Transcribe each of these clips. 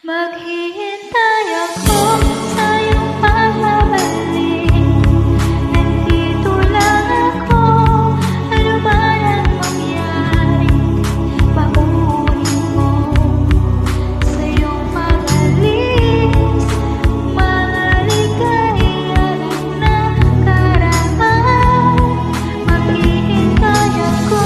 Maghihintay ako sa iyong pagbabalik. Nandito lang ako, ano man ang mangyari. Pauunin mo sa iyong pag-alis. Mga ligaya na nakaraan. Maghihintay ako.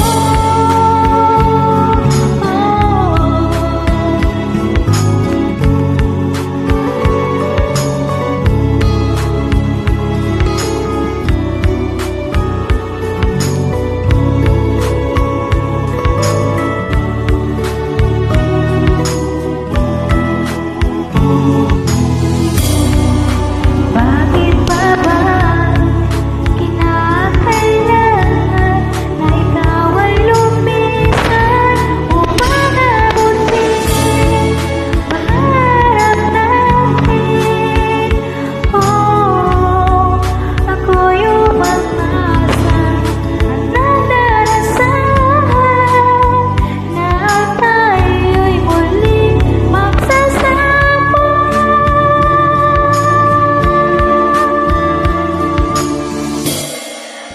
Bakit pa ba kinakailangan na ikaw ay lumisan upang abutin pangarap natin? Oh, ako'y umaasa at nagdarasahan na tayo'y muling magsasama.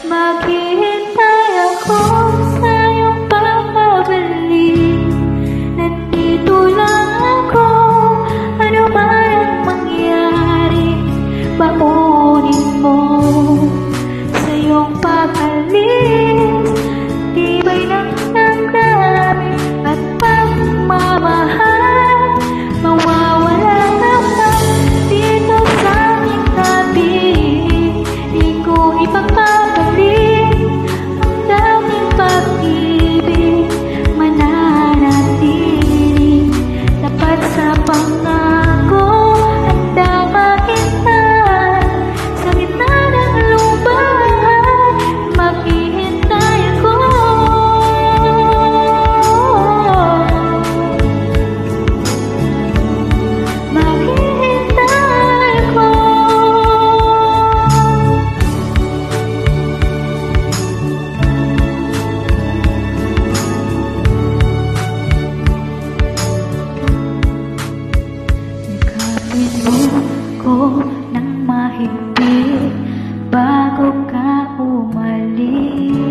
Maghihintay ako sa iyong pagbabalik. Nandito lang ako, ano man ang mangyari. Pauunin mo sa iyong pag-alis. Tibay ng damdamin at pagmamahal. Mawawala naman dito sa aming tabi. Di ko ipagpapalik ang daming pag-ibig. Mananatili tapat sa pangako. Handang maghintay sa gitna ng lubahan. Maghihintay ako. Maghihintay ako. Yakapin mo ko ng mahigpit bago ka umalis.